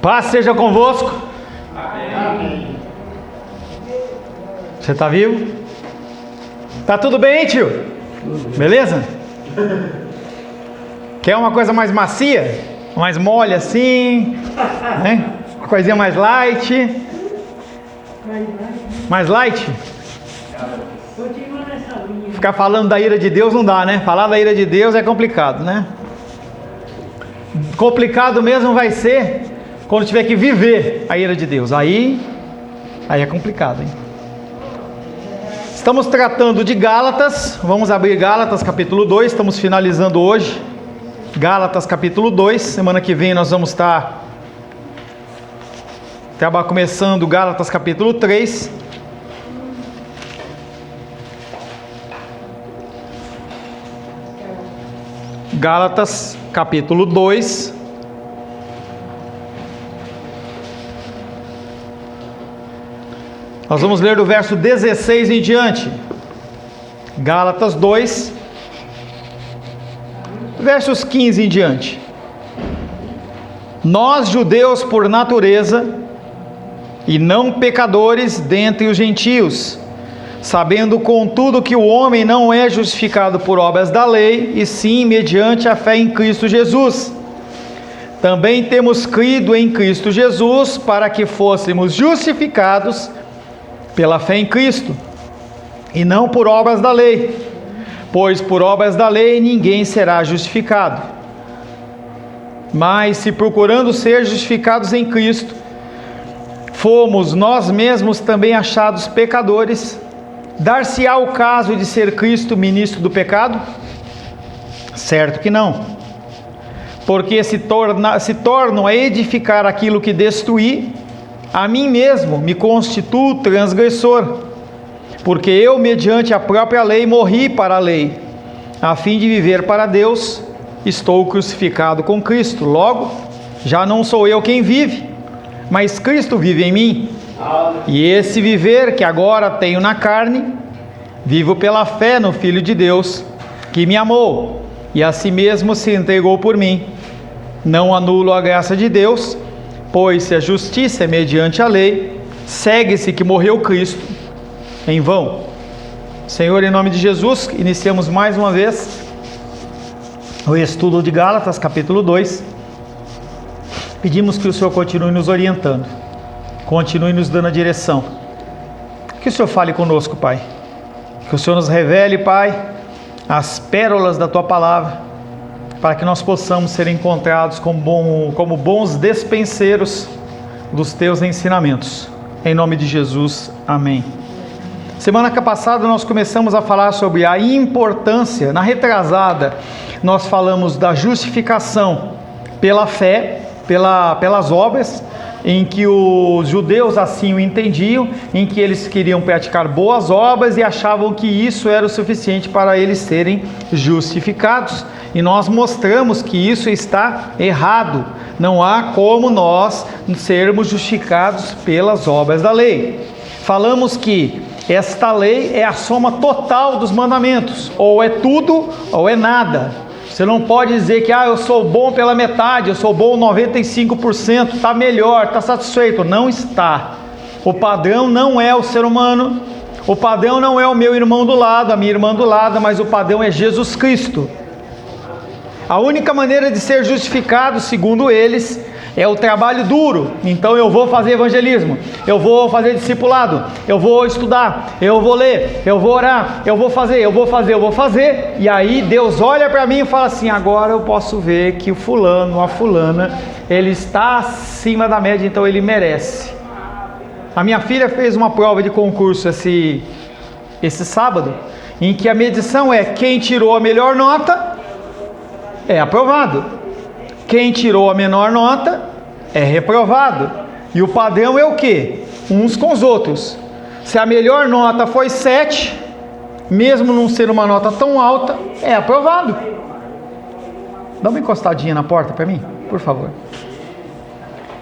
Paz seja convosco. Amém. Você está vivo? Tá tudo bem, tio? Beleza? Quer uma coisa mais macia? Mais mole assim, né? Uma coisinha mais light. Mais light? Ficar falando da ira de Deus não dá, né? Falar da ira de Deus é complicado, né? Complicado mesmo vai ser quando tiver que viver a ira de Deus. Aí é complicado, hein? Estamos tratando de Gálatas. Vamos abrir Gálatas capítulo 2. Estamos finalizando hoje Gálatas capítulo 2. Semana que vem nós vamos estar começando Gálatas capítulo 3. Gálatas capítulo 2. Nós vamos ler do verso 16 em diante. Gálatas 2, versos 15 em diante. Nós, judeus por natureza, e não pecadores dentre os gentios, sabendo contudo que o homem não é justificado por obras da lei, e sim mediante a fé em Cristo Jesus. Também temos crido em Cristo Jesus para que fôssemos justificados pela fé em Cristo, e não por obras da lei, pois por obras da lei ninguém será justificado. Mas se procurando ser justificados em Cristo, fomos nós mesmos também achados pecadores, dar-se-á o caso de ser Cristo ministro do pecado? Certo que não, porque se tornam a edificar aquilo que destruí, a mim mesmo me constituo transgressor, porque eu, mediante a própria lei, morri para a lei, a fim de viver para Deus. Estou crucificado com Cristo, logo, já não sou eu quem vive, mas Cristo vive em mim. E esse viver que agora tenho na carne, vivo pela fé no Filho de Deus, que me amou, e a si mesmo se entregou por mim. Não anulo a graça de Deus, pois se a justiça é mediante a lei, segue-se que morreu Cristo em vão. Senhor, em nome de Jesus, iniciamos mais uma vez o estudo de Gálatas, capítulo 2. Pedimos que o Senhor continue nos orientando, continue nos dando a direção. Que o Senhor fale conosco, Pai. Que o Senhor nos revele, Pai, as pérolas da Tua palavra, para que nós possamos ser encontrados como bons despenseiros dos Teus ensinamentos. Em nome de Jesus, amém. Semana passada nós começamos a falar sobre a importância, na retrasada, nós falamos da justificação pela fé, pelas obras, em que os judeus assim o entendiam, em que eles queriam praticar boas obras e achavam que isso era o suficiente para eles serem justificados. E nós mostramos que isso está errado. Não há como nós sermos justificados pelas obras da lei. Falamos que esta lei é a soma total dos mandamentos. Ou é tudo ou é nada. Você não pode dizer que eu sou bom pela metade, eu sou bom 95%, está melhor, está satisfeito. Não está. O padrão não é o ser humano, o padrão não é o meu irmão do lado, a minha irmã do lado, mas o padrão é Jesus Cristo. A única maneira de ser justificado, segundo eles, é o trabalho duro. Então eu vou fazer evangelismo, eu vou fazer discipulado, eu vou estudar, eu vou ler, eu vou orar, eu vou fazer. E aí Deus olha para mim e fala assim: agora eu posso ver que o fulano, a fulana, ele está acima da média, então ele merece. A minha filha fez uma prova de concurso esse sábado, em que a medição é quem tirou a melhor nota é aprovado, quem tirou a menor nota é reprovado. E o padrão é o quê? Uns com os outros. Se a melhor nota foi 7, mesmo não ser uma nota tão alta, é aprovado. Dá uma encostadinha na porta para mim, por favor.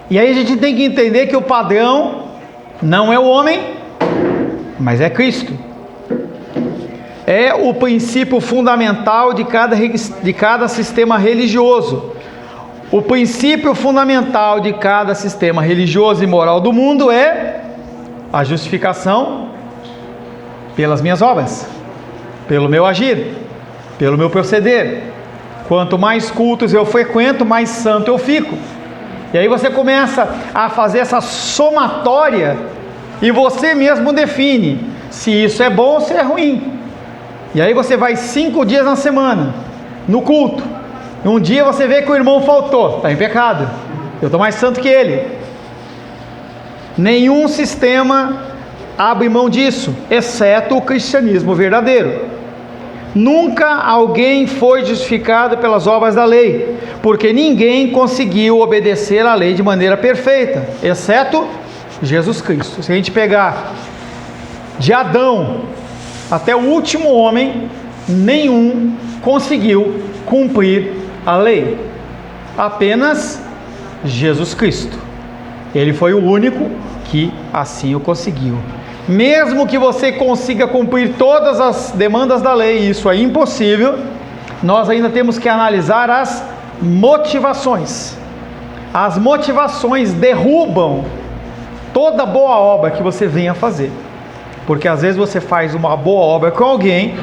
E aí a gente tem que entender que o padrão não é o homem, mas é Cristo. É o princípio fundamental de cada sistema religioso. o princípio fundamental de cada sistema religioso e moral do mundo é a justificação pelas minhas obras, pelo meu agir, pelo meu proceder. Quanto mais cultos eu frequento, mais santo eu fico. E aí você começa a fazer essa somatória e você mesmo define se isso é bom ou se é ruim. E aí você vai 5 dias na semana no culto. Um dia você vê que o irmão faltou, está em pecado. Eu estou mais santo que ele. Nenhum sistema abre mão disso, exceto o cristianismo verdadeiro. Nunca alguém foi justificado pelas obras da lei, porque ninguém conseguiu obedecer à lei de maneira perfeita, exceto Jesus Cristo. Se a gente pegar de Adão até o último homem, nenhum conseguiu cumprir a lei, apenas Jesus Cristo. Ele foi o único que assim o conseguiu. Mesmo que você consiga cumprir todas as demandas da lei, isso é impossível, nós ainda temos que analisar as motivações. As motivações derrubam toda boa obra que você venha fazer. Porque às vezes você faz uma boa obra com alguém,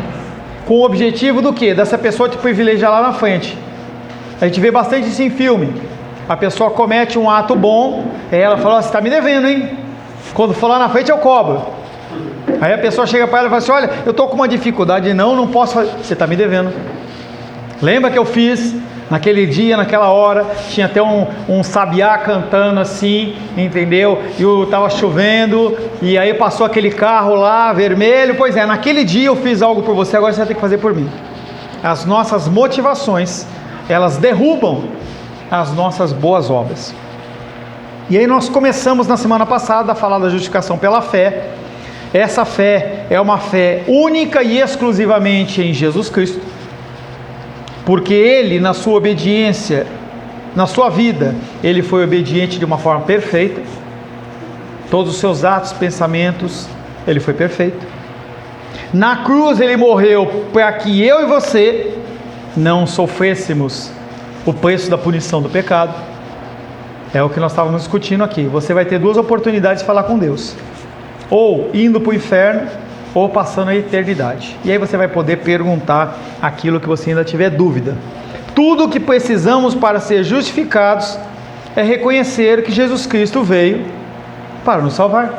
com o objetivo do quê? Dessa pessoa te privilegiar lá na frente. A gente vê bastante isso em filme. A pessoa comete um ato bom, aí ela fala: você está me devendo, hein? Quando for lá na frente eu cobro. Aí a pessoa chega para ela e fala assim: olha, eu estou com uma dificuldade, não posso fazer. Você está me devendo. Lembra que eu fiz naquele dia, naquela hora, tinha até um sabiá cantando assim, entendeu? E estava chovendo, e aí passou aquele carro lá, vermelho. Pois é, naquele dia eu fiz algo por você, agora você vai ter que fazer por mim. As nossas motivações, elas derrubam as nossas boas obras. E aí nós começamos na semana passada a falar da justificação pela fé. Essa fé é uma fé única e exclusivamente em Jesus Cristo, porque Ele, na sua obediência, na sua vida, Ele foi obediente de uma forma perfeita. Todos os seus atos, pensamentos, Ele foi perfeito. Na cruz Ele morreu para que eu e você não sofrêssemos o preço da punição do pecado. É o que nós estávamos discutindo aqui. Você vai ter 2 oportunidades de falar com Deus: ou indo para o inferno, ou passando a eternidade. E aí você vai poder perguntar aquilo que você ainda tiver dúvida. Tudo o que precisamos para ser justificados é reconhecer que Jesus Cristo veio para nos salvar.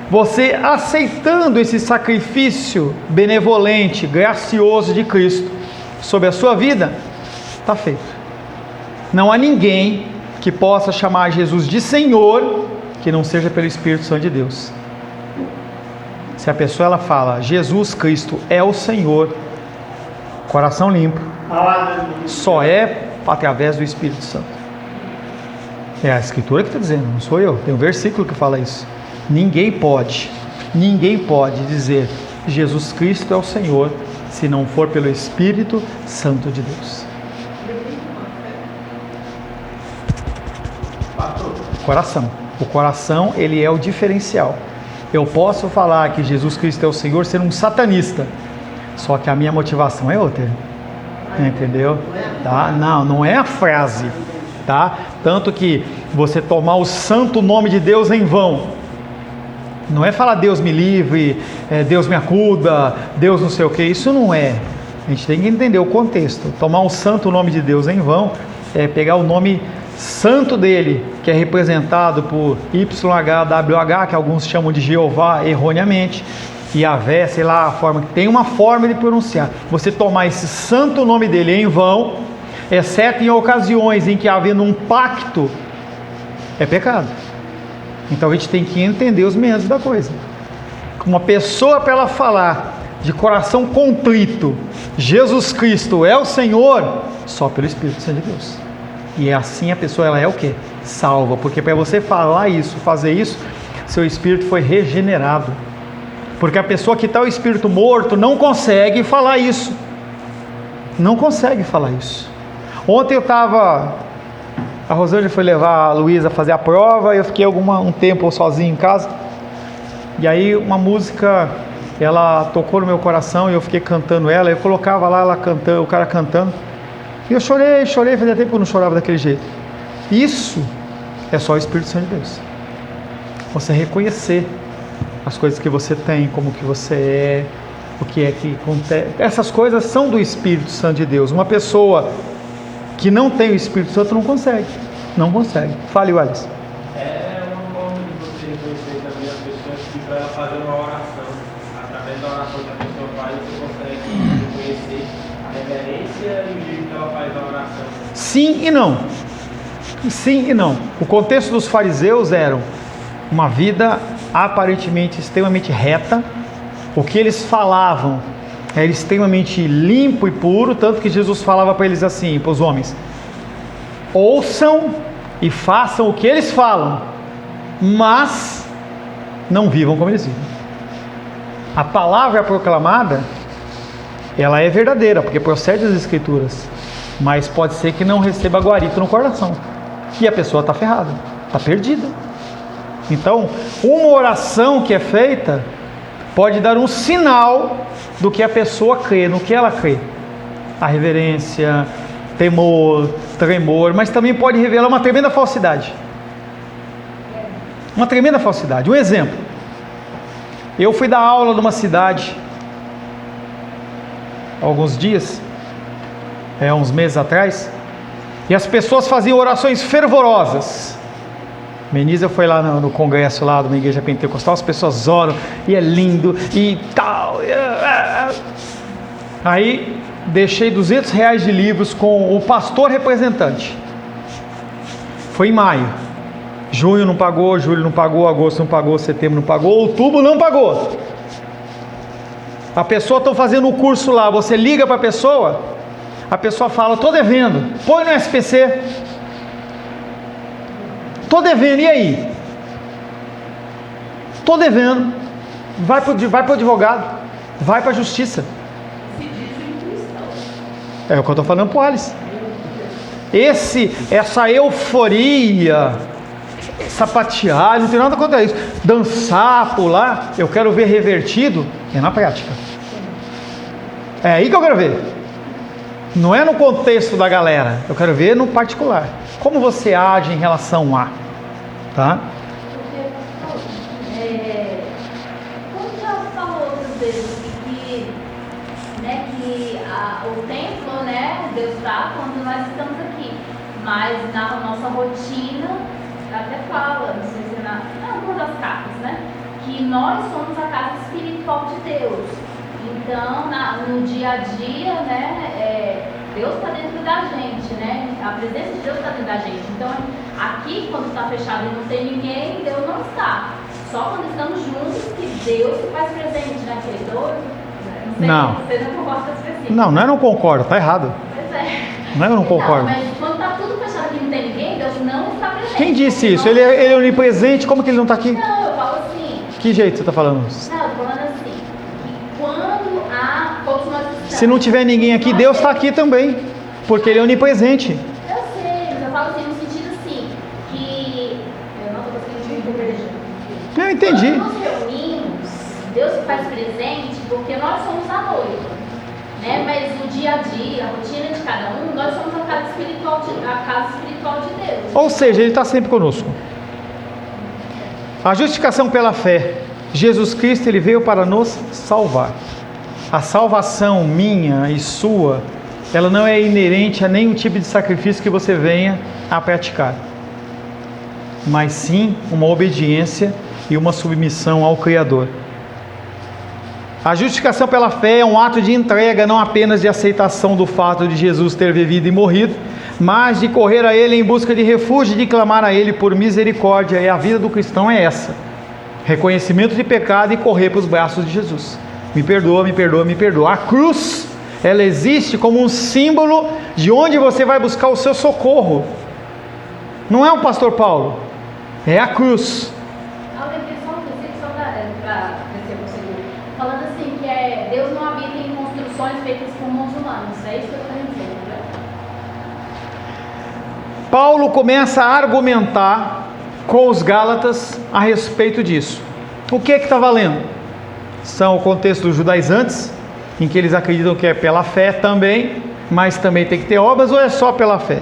Você aceitando esse sacrifício benevolente, gracioso de Cristo sobre a sua vida, está feito. Não há ninguém que possa chamar Jesus de Senhor que não seja pelo Espírito Santo de Deus. Se a pessoa ela fala Jesus Cristo é o Senhor, coração limpo, só é através do Espírito Santo. É a Escritura que está dizendo, não sou eu. Tem um versículo que fala isso. Ninguém pode dizer Jesus Cristo é o Senhor se não for pelo Espírito Santo de Deus. Coração. O coração, ele é o diferencial. Eu posso falar que Jesus Cristo é o Senhor sendo um satanista, só que a minha motivação é outra. Entendeu? Tá? Não é a frase, tá? Tanto que você tomar o santo nome de Deus em vão, não é falar Deus me livre, Deus me acuda, Deus não sei o que, isso não é. A gente tem que entender o contexto. Tomar o santo nome de Deus em vão é pegar o nome santo dele, que é representado por YHWH, que alguns chamam de Jeová erroneamente, e Yahvé, sei lá, a forma que tem uma forma de pronunciar. Você tomar esse santo nome dele em vão, exceto em ocasiões em que havendo um pacto, é pecado. Então a gente tem que entender os meandros da coisa. Uma pessoa, para ela falar de coração contrito, Jesus Cristo é o Senhor, só pelo Espírito Santo de Deus. E assim a pessoa, ela é o quê? Salva. Porque para você falar isso, fazer isso, seu espírito foi regenerado. Porque a pessoa que está o espírito morto não consegue falar isso. Não consegue falar isso. Ontem eu estava... A Rosângela foi levar a Luísa a fazer a prova, eu fiquei um tempo sozinho em casa. E aí uma música, ela tocou no meu coração e eu fiquei cantando ela. Eu colocava lá ela cantando, o cara cantando. E eu chorei, fazia tempo que eu não chorava daquele jeito. Isso é só o Espírito Santo de Deus. Você reconhecer as coisas que você tem, como que você é, o que é que acontece. Essas coisas são do Espírito Santo de Deus. Uma pessoa que não tem o Espírito Santo não consegue. Não consegue. Fale, Wallace. É uma forma de você reconhecer também as pessoas que para ela fazer uma oração. Através da oração que a pessoa faz, você consegue reconhecer a reverência e o jeito que ela faz a oração. Sim e não. Sim e não. O contexto dos fariseus era uma vida aparentemente extremamente reta. O que eles falavam era extremamente limpo e puro, tanto que Jesus falava para eles assim, para os homens: ouçam e façam o que eles falam, mas não vivam como eles vivem. A palavra proclamada, ela é verdadeira, porque procede das Escrituras, mas pode ser que não receba guarita no coração, e a pessoa está ferrada, está perdida. Então, uma oração que é feita pode dar um sinal do que a pessoa crê, no que ela crê. A reverência, temor, tremor, mas também pode revelar uma tremenda falsidade. Uma tremenda falsidade. Um exemplo: eu fui dar aula numa cidade há alguns dias, uns meses atrás, e as pessoas faziam orações fervorosas. Menisa foi lá no congresso lá de uma igreja pentecostal, as pessoas oram e é lindo e tal. Aí deixei R$200 de livros com o pastor representante. Foi em maio. Junho não pagou, julho não pagou, agosto não pagou, setembro não pagou, outubro não pagou. A pessoa está fazendo o curso lá, você liga para a pessoa fala: estou devendo, põe no SPC. Estou devendo, e aí? Estou devendo. Vai para o advogado, vai para a justiça. É o que eu estou falando para o Alice. Essa euforia, sapatear, não tem nada contra isso. Dançar, pular, eu quero ver revertido, é na prática. É aí que eu quero ver. Não é no contexto da galera, eu quero ver no particular. Como você age em relação a, tá? Como já falou outras vezes que o templo, né, Deus está quando nós estamos aqui, mas na nossa rotina, até fala, não sei se é uma das cartas, né, que nós somos a casa espiritual de Deus. Então, no dia a dia, né, Deus está dentro da gente, né? A presença de Deus está dentro da gente. Então, aqui, quando está fechado e não tem ninguém, Deus não está. Só quando estamos juntos que Deus se faz presente naquele doido. Não. Você não concorda com esse versículo? Não é não concordo, está errado. Pois é. Não é eu não concordo. Mas quando está tudo fechado aqui e não tem ninguém, Deus não está presente. Quem disse isso? Ele é onipresente, como que ele não está aqui? Não, eu falo assim. Que jeito você está falando? Não, eu estou falando assim. Que quando todos nós estamos, Se não tiver ninguém aqui, Deus está aqui também, porque Ele é onipresente. Eu sei, mas eu falo assim no sentido assim, que eu não estou conseguindo entender. Eu entendi. Quando nos reunimos, Deus se faz presente porque nós somos a noiva, né? Mas no dia a dia, a rotina de cada um, nós somos a casa espiritual de Deus. Ou seja, Ele está sempre conosco. A justificação pela fé. Jesus Cristo, Ele veio para nos salvar. A salvação minha e sua, ela não é inerente a nenhum tipo de sacrifício que você venha a praticar, mas sim uma obediência e uma submissão ao Criador. A justificação pela fé é um ato de entrega, não apenas de aceitação do fato de Jesus ter vivido e morrido, mas de correr a Ele em busca de refúgio e de clamar a Ele por misericórdia. E a vida do cristão é essa: reconhecimento de pecado e correr para os braços de Jesus. Me perdoa, me perdoa, me perdoa. A cruz, ela existe como um símbolo de onde você vai buscar o seu socorro. Não é o pastor Paulo, é a cruz. Alguém tem só um versículo para descer para o segundo. Falando assim, que Deus não habita em construções feitas por mãos humanas. É isso que eu estou querendo dizer, né? Paulo começa a argumentar com os Gálatas a respeito disso. O que está valendo? São o contexto dos judaizantes, em que eles acreditam que é pela fé também, mas também tem que ter obras, ou é só pela fé?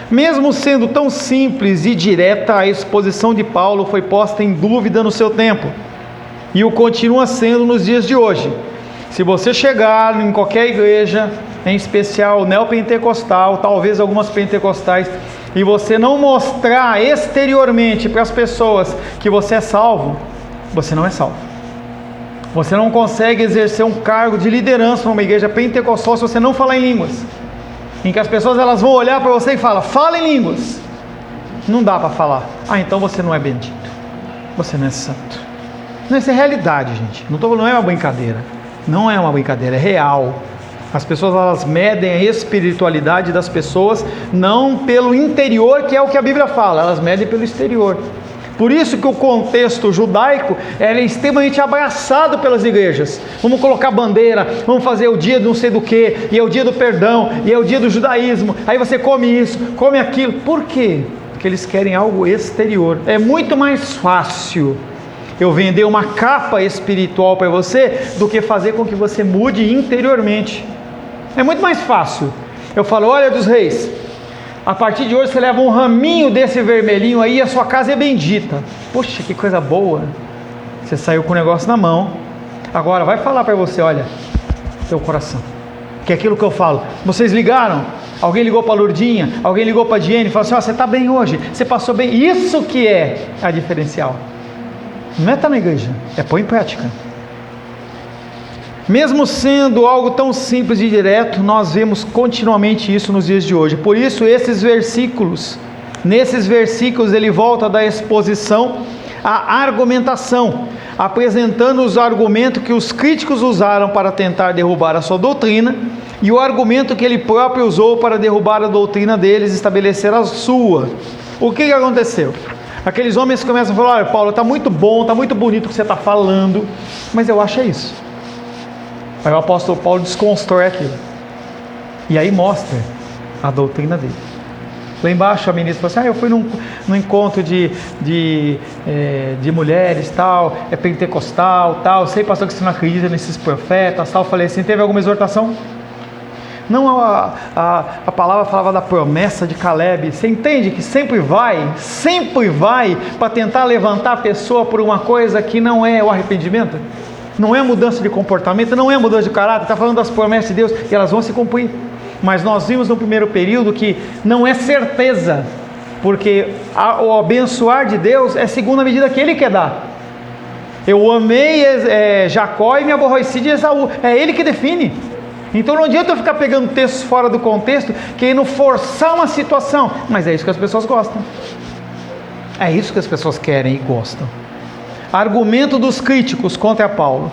Mesmo sendo tão simples e direta, a exposição de Paulo foi posta em dúvida no seu tempo, e o continua sendo nos dias de hoje. Se você chegar em qualquer igreja, em especial neopentecostal, talvez algumas pentecostais, e você não mostrar exteriormente para as pessoas que você é salvo, você não é salvo. Você não consegue exercer um cargo de liderança numa igreja pentecostal se você não falar em línguas, em que as pessoas elas vão olhar para você e falar, fala em línguas. Não dá para falar. Então você não é bendito, você não é santo. Não, isso é realidade, gente. Não é uma brincadeira. Não é uma brincadeira, é real. As pessoas elas medem a espiritualidade das pessoas não pelo interior, que é o que a Bíblia fala, elas medem pelo exterior. Por isso que o contexto judaico é extremamente abraçado pelas igrejas. Vamos colocar bandeira, vamos fazer o dia de não sei do que, e é o dia do perdão, e é o dia do judaísmo. Aí você come isso, come aquilo. Por quê? Porque eles querem algo exterior. É muito mais fácil eu vender uma capa espiritual para você do que fazer com que você mude interiormente. É muito mais fácil. Eu falo, olha dos reis, a partir de hoje você leva um raminho desse vermelhinho aí e a sua casa é bendita. Poxa, que coisa boa. Você saiu com o negócio na mão. Agora vai falar para você, olha, teu coração. Que é aquilo que eu falo. Vocês ligaram? Alguém ligou para a Lourdinha? Alguém ligou para a Diene e falou assim, você está bem hoje, você passou bem. Isso que é a diferencial. Não é estar na igreja, é pôr em prática. Mesmo sendo algo tão simples e direto, nós vemos continuamente isso nos dias de hoje. Por isso, nesses versículos ele volta da exposição à argumentação, apresentando os argumentos que os críticos usaram para tentar derrubar a sua doutrina, e o argumento que ele próprio usou para derrubar a doutrina deles e estabelecer a sua. O que aconteceu? Aqueles homens começam a falar, olha Paulo, está muito bom, está muito bonito o que você está falando, mas eu acho isso. Aí o apóstolo Paulo desconstrói aquilo, e aí mostra a doutrina dele. Lá embaixo a ministra falou assim, eu fui num encontro de mulheres, tal, é pentecostal, tal, sei pastor que você não acredita nesses profetas, tal. Eu falei assim, teve alguma exortação? Não, a palavra falava da promessa de Caleb. Você entende que sempre vai para tentar levantar a pessoa por uma coisa que não é o arrependimento? Não é mudança de comportamento, não é mudança de caráter, está falando das promessas de Deus e elas vão se cumprir. Mas nós vimos no primeiro período que não é certeza, porque o abençoar de Deus é segundo a medida que Ele quer dar. Eu amei Jacó e me aborreci de Esaú, é Ele que define. Então não adianta eu ficar pegando textos fora do contexto, querendo forçar uma situação, mas é isso que as pessoas gostam. É isso que as pessoas querem e gostam. Argumento dos críticos contra Paulo.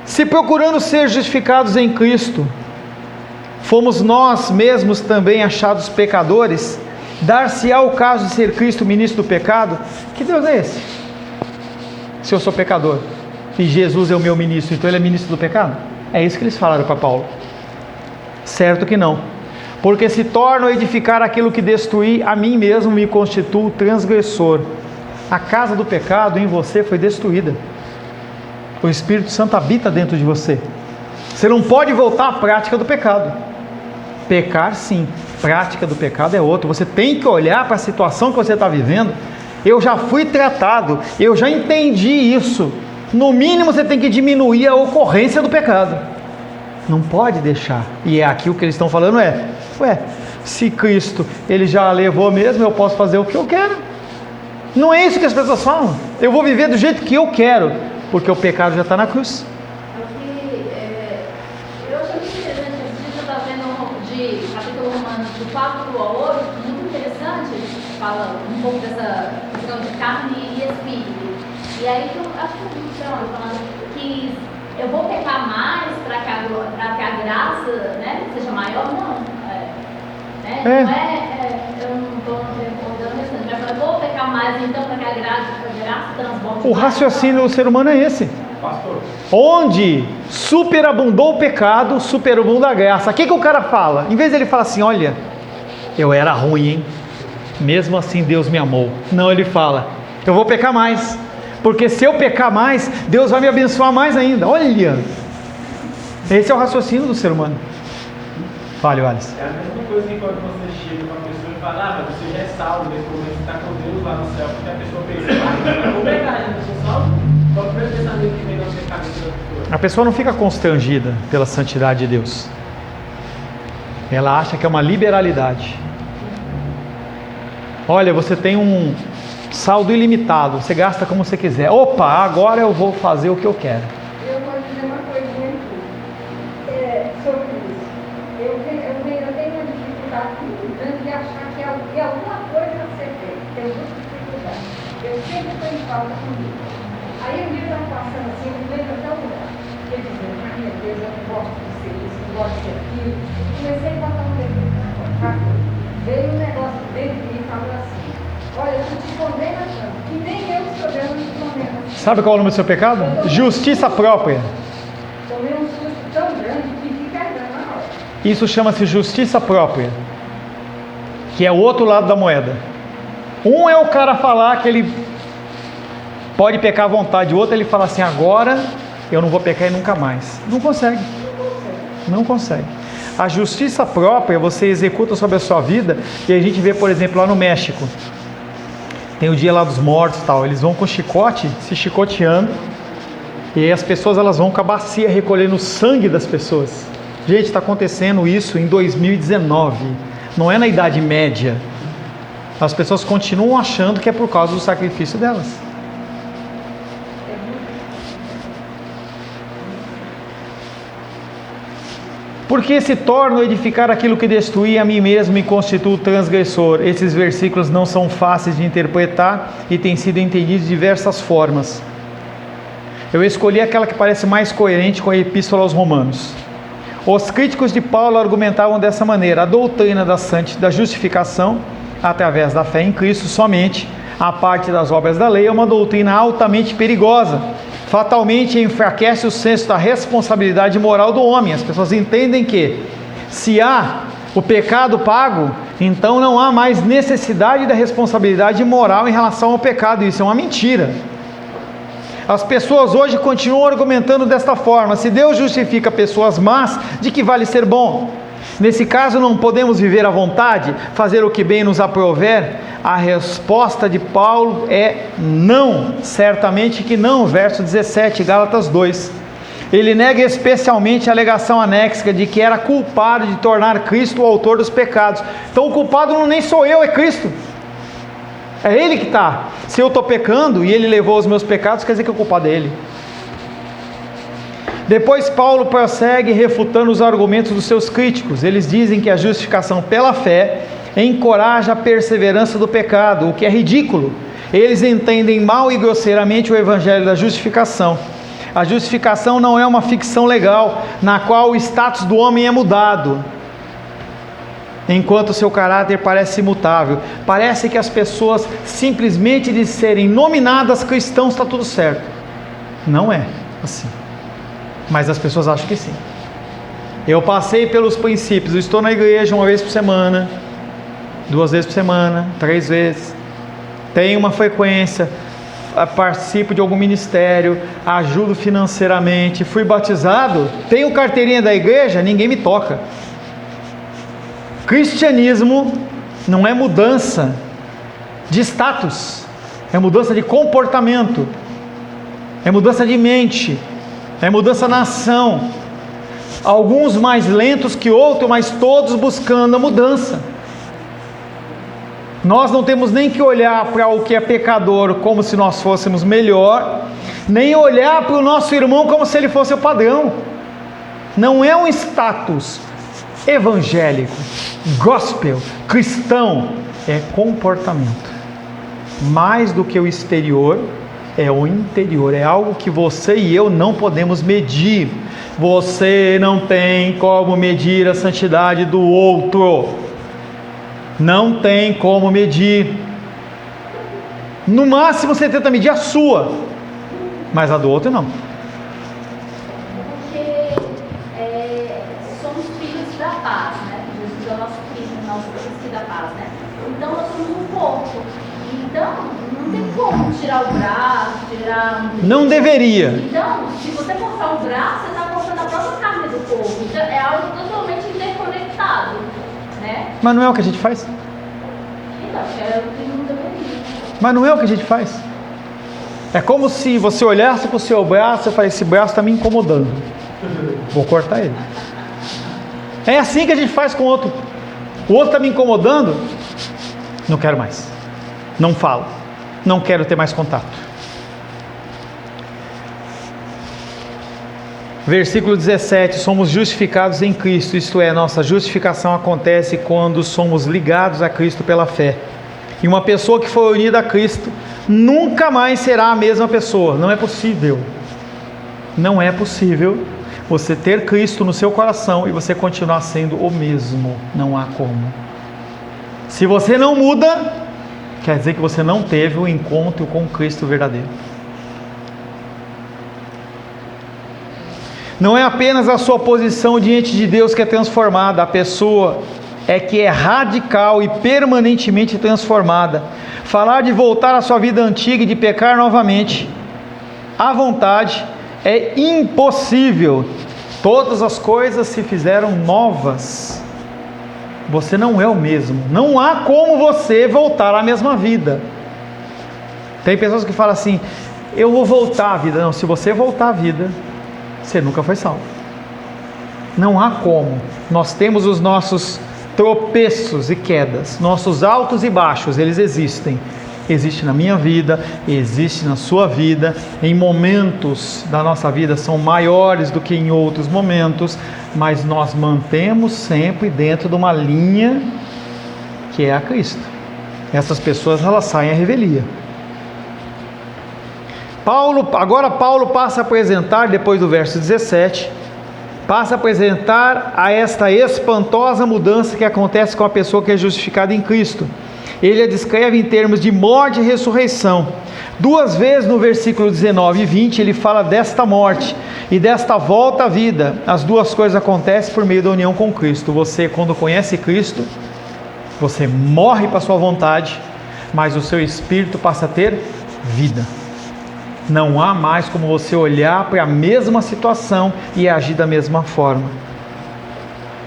Se procurando ser justificados em Cristo, fomos nós mesmos também achados pecadores, dar-se-á o caso de ser Cristo ministro do pecado? Que Deus é esse? Se eu sou pecador e Jesus é o meu ministro, então ele é ministro do pecado? É isso que eles falaram para Paulo. Certo que não. Porque se torno a edificar aquilo que destruí, a mim mesmo me constituo transgressor. A casa do pecado em você foi destruída. O Espírito Santo habita dentro de você. Você não pode voltar à prática do pecado. Pecar sim, prática do pecado é outra. Você tem que olhar para a situação que você está vivendo. Eu já fui tratado, eu já entendi isso. No mínimo você tem que diminuir a ocorrência do pecado. Não pode deixar. E é aqui o que eles estão falando se Cristo ele já levou mesmo, eu posso fazer o que eu quero. Não é isso que as pessoas falam. Eu vou viver do jeito que eu quero, porque o pecado já está na cruz. Eu achei muito interessante, eu estava vendo de capítulo Romanos, do 4 ao 8, muito interessante, fala um pouco dessa questão de carne e espírito. E aí, acho que eu falando que eu vou pecar mais para que a graça, né, seja maior? Não. Eu não estou recordando isso. Eu vou pecar mais então para que a graça transborde. O raciocínio do ser humano é esse. Pastor. Onde superabundou o pecado, superabundou a graça. O que o cara fala? Em vez dele falar assim, olha, eu era ruim, hein? Mesmo assim Deus me amou. Não, ele fala, eu vou pecar mais. Porque se eu pecar mais, Deus vai me abençoar mais ainda. Olha, Esse é o raciocínio do ser humano. Fale, Wallace. É a mesma coisa que quando você chega para uma pessoa e fala, mas você já é salvo, nesse momento você está com Deus lá no céu, porque a pessoa pensa, eu vou pegar ainda, eu sou salvo? Qual é o primeiro pensamento que vem na sua cabeça da pessoa? A pessoa não fica constrangida pela santidade de Deus. Ela acha que é uma liberalidade. Olha, você tem um saldo ilimitado, você gasta como você quiser. Opa, agora eu vou fazer o que eu quero. Eu vou dizer uma coisinha aqui sobre isso. Eu tenho uma dificuldade muito grande de achar que alguma coisa a ser feita. Tenho muita dificuldade. Eu sempre estou em falta comigo. Aí um dia eu estava passando assim, eu me lembro até o lugar. Quer dizer, Maria Deus, eu não gosto de ser isso, não gosto de ser aquilo. Comecei a botar um defeito na conta. Veio um negócio dentro de mim e falou assim: olha, eu te condeno tanto, que nem eu estou dando te condeno. Sabe qual é o nome do seu pecado? Justiça própria. Tomei um susto tão grande que fica perdendo na hora. Isso chama-se justiça própria, que é o outro lado da moeda. Um é o cara falar que ele pode pecar à vontade, o outro ele fala assim, agora eu não vou pecar e nunca mais. Não consegue. Não consegue. A justiça própria você executa sobre a sua vida, e a gente vê, por exemplo, lá no México, tem o dia lá dos mortos e tal, eles vão com chicote, se chicoteando, e aí as pessoas elas vão com a bacia recolhendo o sangue das pessoas. Gente, está acontecendo isso em 2019, não é na Idade Média. As pessoas continuam achando que é por causa do sacrifício delas. Porque se torno a edificar aquilo que destruí a mim mesmo e constituo transgressor. Esses versículos não são fáceis de interpretar e têm sido entendidos de diversas formas. Eu escolhi aquela que parece mais coerente com a Epístola aos Romanos. Os críticos de Paulo argumentavam dessa maneira: a doutrina da justificação através da fé em Cristo somente, a parte das obras da lei, é uma doutrina altamente perigosa. Fatalmente enfraquece o senso da responsabilidade moral do homem. As pessoas entendem que se há o pecado pago, então não há mais necessidade da responsabilidade moral em relação ao pecado. Isso é uma mentira. As pessoas hoje continuam argumentando desta forma: se Deus justifica pessoas más, de que vale ser bom? Nesse caso não podemos viver à vontade, fazer o que bem nos aprouver? A resposta de Paulo é não, certamente que não. Verso 17, Gálatas 2. Ele nega especialmente a alegação anexa de que era culpado de tornar Cristo o autor dos pecados. Então o culpado nem sou eu, é Cristo. É Ele que está. Se eu estou pecando e Ele levou os meus pecados, quer dizer que o culpado é Ele. Depois Paulo prossegue refutando os argumentos dos seus críticos. Eles dizem que a justificação pela fé encoraja a perseverança do pecado, o que é ridículo. Eles entendem mal e grosseiramente o evangelho da justificação. A justificação não é uma ficção legal, na qual o status do homem é mudado, enquanto seu caráter parece imutável. Parece que as pessoas, simplesmente de serem nominadas cristãos, está tudo certo. Não é assim. Mas as pessoas acham que sim. Eu passei pelos princípios, eu estou na igreja uma vez por semana, 2 vezes por semana, 3 vezes, tenho uma frequência, participo de algum ministério, ajudo financeiramente, fui batizado, tenho carteirinha da igreja, ninguém me toca. Cristianismo não é mudança de status, é mudança de comportamento, é mudança de mente, é mudança na ação. Alguns mais lentos que outros, mas todos buscando a mudança. Nós não temos nem que olhar para o que é pecador como se nós fôssemos melhor, nem olhar para o nosso irmão como se ele fosse o padrão. Não é um status evangélico, gospel, cristão, é comportamento. Mais do que o exterior, é o interior, é algo que você e eu não podemos medir. Você não tem como medir a santidade do outro. Não tem como medir. No máximo você tenta medir a sua, mas a do outro não. Porque somos filhos da paz, né? Jesus é o nosso filho da paz, né? Então nós somos um corpo. Então não tem como tirar o braço, tirar... Não deveria. Então, se você cortar o braço, você está cortando a própria carne do corpo. Mas não é o que a gente faz? Mas não é o que a gente faz? É como se você olhasse para o seu braço e falasse: esse braço está me incomodando, vou cortar ele. É assim que a gente faz com o outro. O outro está me incomodando, não quero mais, não falo, não quero ter mais contato. Versículo 17: somos justificados em Cristo, isto é, nossa justificação acontece quando somos ligados a Cristo pela fé. E uma pessoa que foi unida a Cristo nunca mais será a mesma pessoa. Não é possível. Não é possível você ter Cristo no seu coração e você continuar sendo o mesmo. Não há como. Se você não muda, quer dizer que você não teve o encontro com Cristo verdadeiro. Não é apenas a sua posição diante de Deus que é transformada, a pessoa é que é radical e permanentemente transformada. Falar de voltar à sua vida antiga e de pecar novamente, à vontade, é impossível. Todas as coisas se fizeram novas. Você não é o mesmo. Não há como você voltar à mesma vida. Tem pessoas que falam assim: eu vou voltar à vida. Não, se você voltar à vida, você nunca foi salvo. Não há como. Nós temos os nossos tropeços e quedas, nossos altos e baixos, eles existem. Existe na minha vida, existe na sua vida. Em momentos da nossa vida são maiores do que em outros momentos, mas nós mantemos sempre dentro de uma linha que é a Cristo. Essas pessoas, elas saem à revelia. Agora Paulo passa a apresentar, depois do verso 17, passa a apresentar a esta espantosa mudança que acontece com a pessoa que é justificada em Cristo. Ele a descreve em termos de morte e ressurreição. Duas vezes no versículo 19 e 20 ele fala desta morte e desta volta à vida. As duas coisas acontecem por meio da união com Cristo. Você, quando conhece Cristo, você morre para a sua vontade, mas o seu espírito passa a ter vida. Não há mais como você olhar para a mesma situação e agir da mesma forma.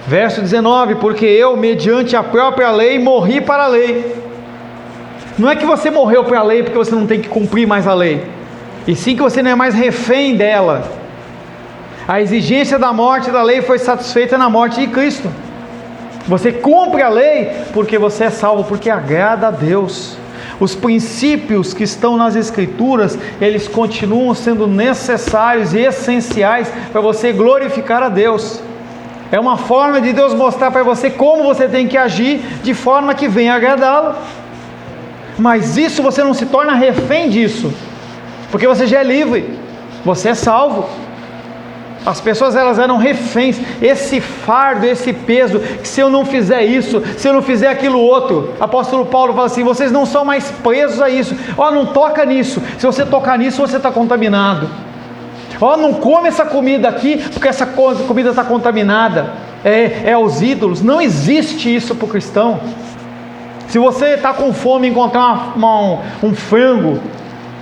Verso 19: porque eu, mediante a própria lei, morri para a lei. Não é que você morreu para a lei porque você não tem que cumprir mais a lei, e sim que você não é mais refém dela. A exigência da morte da lei foi satisfeita na morte de Cristo. Você cumpre a lei porque você é salvo, porque agrada a Deus. Os princípios que estão nas Escrituras, eles continuam sendo necessários e essenciais para você glorificar a Deus. É uma forma de Deus mostrar para você como você tem que agir de forma que venha agradá-lo. Mas isso, você não se torna refém disso, porque você já é livre, você é salvo. As pessoas, elas eram reféns, esse fardo, esse peso, que se eu não fizer isso, se eu não fizer aquilo outro, apóstolo Paulo fala assim: vocês não são mais presos a isso. Não toca nisso, se você tocar nisso você está contaminado. Não come essa comida aqui, porque essa comida está contaminada, é os ídolos. Não existe isso para o cristão. Se você está com fome e encontrar um frango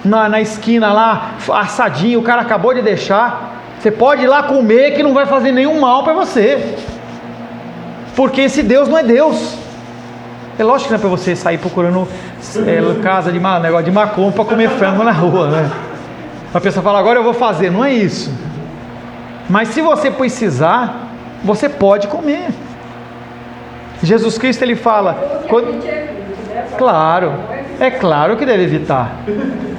na esquina lá, assadinho, o cara acabou de deixar, você pode ir lá comer, que não vai fazer nenhum mal para você, porque esse Deus não é Deus. É lógico que não é para você sair procurando casa de negócio de macumba para comer frango na rua, né? A pessoa fala: agora eu vou fazer. Não é isso. Mas se você precisar, você pode comer. Jesus Cristo, ele fala, claro, é claro que deve evitar.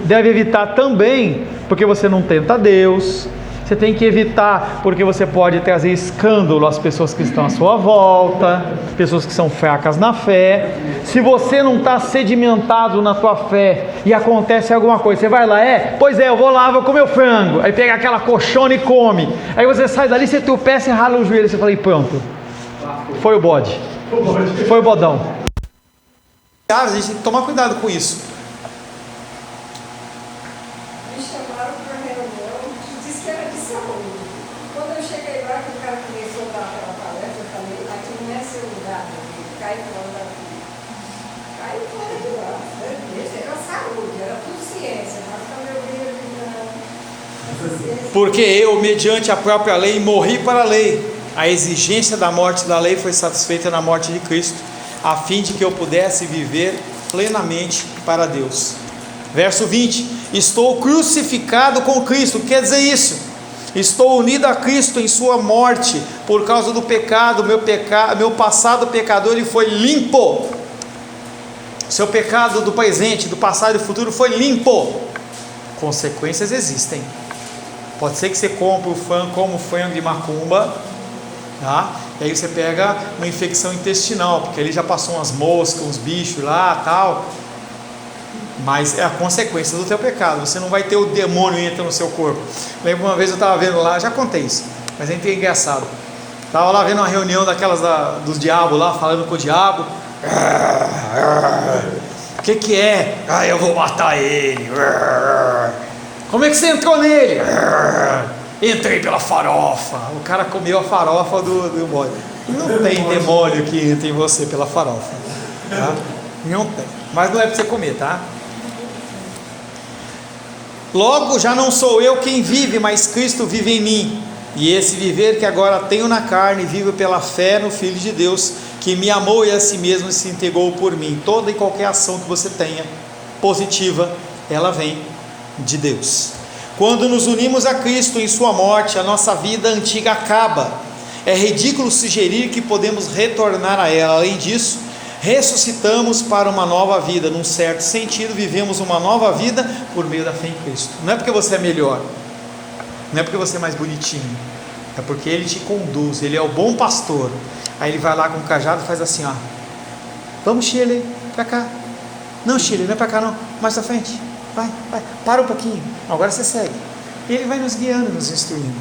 Deve evitar também porque você não tenta Deus. Você tem que evitar porque você pode trazer escândalo às pessoas que estão à sua volta, pessoas que são fracas na fé. Se você não está sedimentado na tua fé e acontece alguma coisa, você vai lá: pois é, eu vou lá, vou comer o frango. Aí pega aquela coxona e come. Aí você sai dali, você tropeça e rala o joelho. Você fala: e pronto, foi o bode, foi o bodão. A gente tem que tomar cuidado com isso. Porque eu, mediante a própria lei, morri para a lei. A exigência da morte da lei foi satisfeita na morte de Cristo. a fim de que eu pudesse viver plenamente para Deus. Verso 20: estou crucificado com Cristo. O que quer dizer isso? Estou unido a Cristo em sua morte, por causa do pecado. Meu passado pecador, ele foi limpo. Seu pecado do presente, do passado e do futuro foi limpo. Consequências existem. Pode ser que você compre como frango de macumba, tá? E aí você pega uma infecção intestinal, porque ele já passou umas moscas, uns bichos lá, tal. Mas é a consequência do teu pecado. Você não vai ter o demônio entrando no seu corpo. Lembro uma vez eu estava vendo lá, já contei isso, mas é engraçado. Estava lá vendo uma reunião daquelas dos diabos lá, falando com o diabo. O que é? Eu vou matar ele. Como é que você entrou nele? Entrei pela farofa. O cara comeu a farofa do demônio. Não tem demônio que entra em você pela farofa, tá? Não tem. Mas não é para você comer, tá? Logo já não sou eu quem vive, mas Cristo vive em mim. E esse viver que agora tenho na carne, vivo pela fé no Filho de Deus, que me amou e a si mesmo se entregou por mim. Toda e qualquer ação que você tenha positiva, ela vem de Deus. Quando nos unimos a Cristo em sua morte, a nossa vida antiga acaba. É ridículo sugerir que podemos retornar a ela. Além disso, ressuscitamos para uma nova vida. Num certo sentido, vivemos uma nova vida por meio da fé em Cristo. Não é porque você é melhor, não é porque você é mais bonitinho, é porque Ele te conduz. Ele é o bom pastor. Aí Ele vai lá com o cajado e faz assim, ó: vamos, Shirley, para cá. Não, Shirley, não é para cá não, mais para frente, vai, para um pouquinho, agora você segue. Ele vai nos guiando, nos instruindo.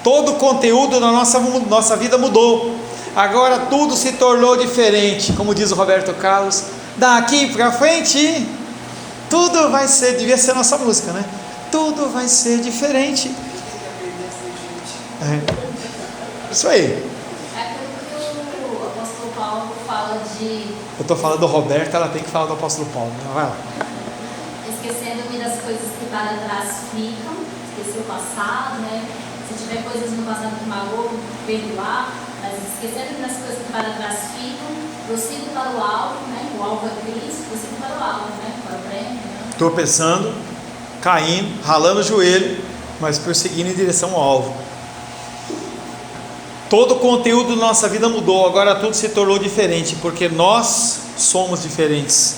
Todo o conteúdo da nossa vida mudou. Agora tudo se tornou diferente. Como diz o Roberto Carlos, daqui para frente tudo vai ser, devia ser a nossa música, né? Tudo vai ser diferente. Isso aí. É aquilo que o apóstolo Paulo fala de... Eu estou falando do Roberto, ela tem que falar do apóstolo Paulo, né? Vai lá. Esquecendo-me das coisas que para trás ficam, esquecer o passado, né? Se tiver coisas no passado que magoam, perdoar, mas esquecendo-me das coisas que para trás ficam, prossigo para o alvo, né? O alvo é Cristo, prossigo para o alvo, né? Para o prêmio, né? Tropeçando, caindo, ralando o joelho, mas prosseguindo em direção ao alvo. Todo o conteúdo da nossa vida mudou, agora tudo se tornou diferente, porque nós somos diferentes.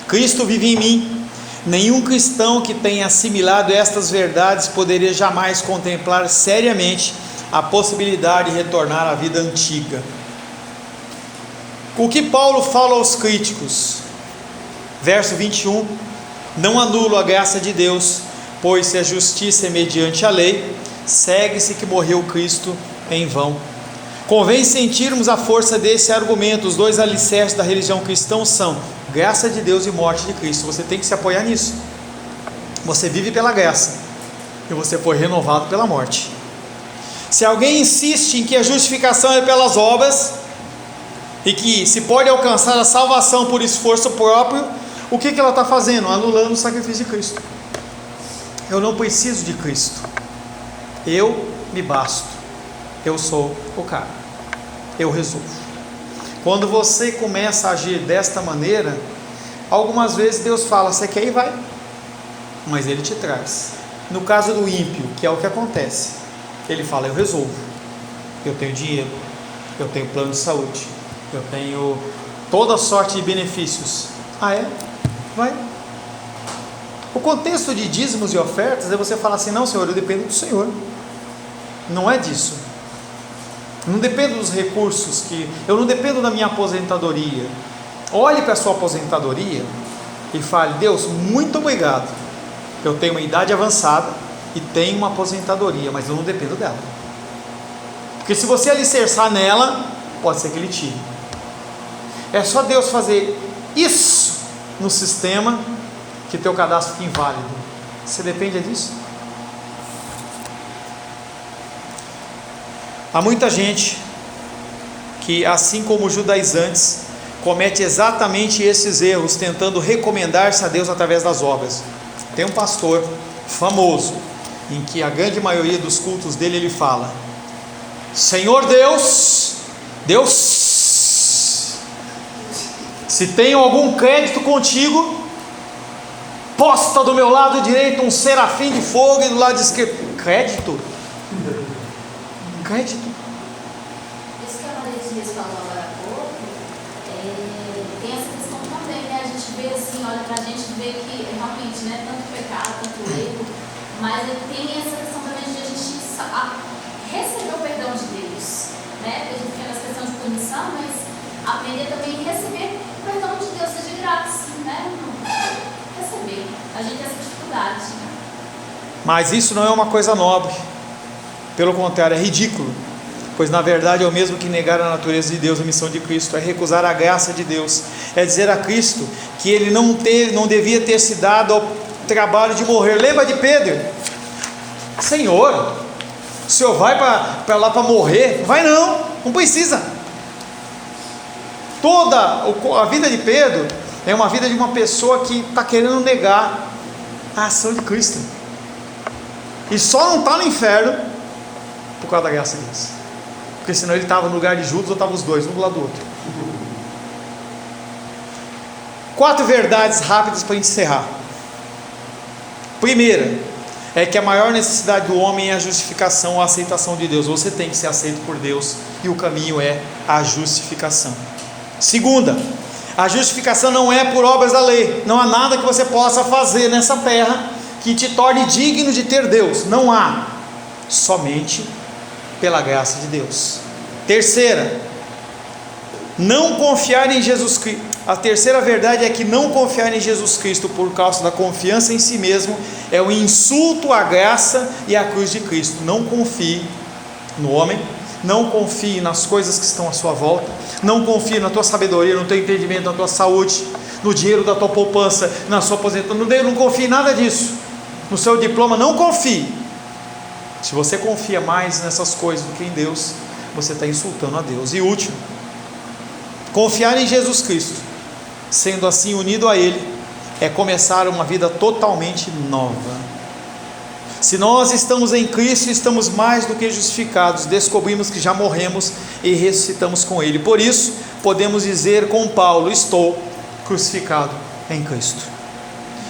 Cristo vive em mim. Nenhum cristão que tenha assimilado estas verdades poderia jamais contemplar seriamente a possibilidade de retornar à vida antiga. O que Paulo fala aos críticos? Verso 21: não anulo a graça de Deus, pois se a justiça é mediante a lei, segue-se que morreu Cristo em vão. Convém sentirmos a força desse argumento. Os dois alicerces da religião cristã são graça de Deus e morte de Cristo. Você tem que se apoiar nisso. Você vive pela graça e você foi renovado pela morte. Se alguém insiste em que a justificação é pelas obras e que se pode alcançar a salvação por esforço próprio, o que ela está fazendo? Anulando o sacrifício de Cristo. Eu não preciso de Cristo, eu me basto, eu sou o cara, eu resolvo. Quando você começa a agir desta maneira, algumas vezes Deus fala: você quer ir? Vai, mas Ele te traz. No caso do ímpio, que é o que acontece, ele fala: eu resolvo, eu tenho dinheiro, eu tenho plano de saúde, eu tenho toda sorte de benefícios. Ah é? Vai. O contexto de dízimos e ofertas é você falar assim: não, Senhor, eu dependo do Senhor. Não é disso. Não dependo dos recursos, eu não dependo da minha aposentadoria. Olhe para a sua aposentadoria e fale: Deus, muito obrigado, eu tenho uma idade avançada e tenho uma aposentadoria, mas eu não dependo dela. Porque se você alicerçar nela, pode ser que Ele tire. É só Deus fazer isso no sistema que teu cadastro fica inválido. Você depende disso? Há muita gente que, assim como os judaizantes, comete exatamente esses erros, tentando recomendar-se a Deus através das obras. Tem um pastor famoso, em que a grande maioria dos cultos dele, ele fala: Senhor Deus, Deus, Se tenho algum crédito contigo, posta do meu lado direito um serafim de fogo e do lado esquerdo. Crédito? Crédito? Isso que a Maria de Reis falou agora há pouco, tem essa questão também, né? A gente vê assim, olha pra gente ver que realmente, né, tanto pecado, tanto erro, mas tem essa questão também de a gente receber o perdão de Deus, né? A gente fica nessa questão de punição, mas aprender também a receber o perdão de Deus, seja de graça, né? Receber. A gente tem essa dificuldade, né? Mas isso não é uma coisa nobre, pelo contrário, é ridículo, pois na verdade é o mesmo que negar a natureza de Deus, a missão de Cristo, é recusar a graça de Deus, é dizer a Cristo que ele não devia ter se dado ao trabalho de morrer. Lembra de Pedro? Senhor, o Senhor vai para lá para morrer? Vai não precisa. Toda a vida de Pedro é uma vida de uma pessoa que está querendo negar a ação de Cristo, e só não está no inferno por causa da graça de Deus, porque senão ele estava no lugar de Judas, ou estavam os dois, um do lado do outro. 4 verdades rápidas para encerrar. Primeira, é que a maior necessidade do homem é a justificação ou a aceitação de Deus. Você tem que ser aceito por Deus, e o caminho é a justificação. Segunda, a justificação não é por obras da lei. Não há nada que você possa fazer nessa terra que te torne digno de ter Deus. Não há, somente pela graça de Deus. Terceira, não confiar em Jesus Cristo. A terceira verdade é que não confiar em Jesus Cristo por causa da confiança em si mesmo é um insulto à graça e à cruz de Cristo. Não confie no homem, não confie nas coisas que estão à sua volta, não confie na tua sabedoria, no teu entendimento, na tua saúde, no dinheiro da tua poupança, na sua aposentadoria. Não confie em nada disso, no seu diploma. Não confie. Se você confia mais nessas coisas do que em Deus, você está insultando a Deus. E último, confiar em Jesus Cristo, sendo assim unido a Ele, é começar uma vida totalmente nova. Se nós estamos em Cristo, estamos mais do que justificados, descobrimos que já morremos e ressuscitamos com Ele. Por isso, podemos dizer com Paulo: estou crucificado em Cristo.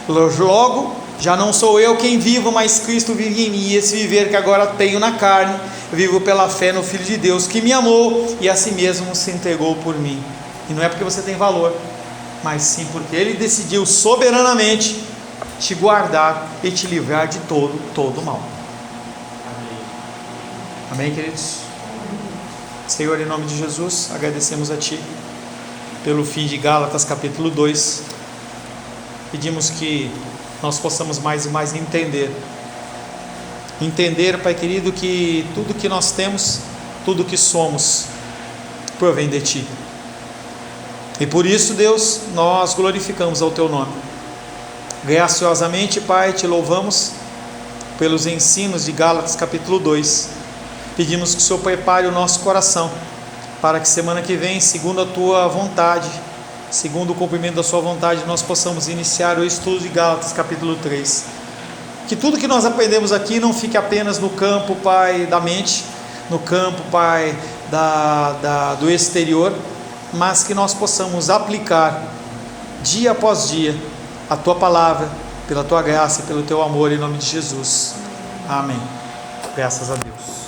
Logo, já não sou eu quem vivo, mas Cristo vive em mim. E esse viver que agora tenho na carne, vivo pela fé no Filho de Deus, que me amou e a si mesmo se entregou por mim. E não é porque você tem valor, mas sim porque Ele decidiu soberanamente te guardar e te livrar de todo mal. Amém, queridos? Senhor, em nome de Jesus, agradecemos a Ti pelo fim de Gálatas capítulo 2. Pedimos que nós possamos mais e mais entender, Pai querido, que tudo que nós temos, tudo que somos, provém de Ti. E por isso, Deus, nós glorificamos ao Teu nome. Graciosamente, Pai, Te louvamos pelos ensinos de Gálatas capítulo 2. Pedimos que o Senhor prepare o nosso coração, para que semana que vem, segundo a Tua vontade, segundo o cumprimento da Sua vontade, nós possamos iniciar o estudo de Gálatas capítulo 3. Que tudo que nós aprendemos aqui não fique apenas no campo, Pai, da mente, no campo, Pai, do exterior, mas que nós possamos aplicar dia após dia a Tua palavra, pela Tua graça, pelo Teu amor, em nome de Jesus. Amém. Graças a Deus.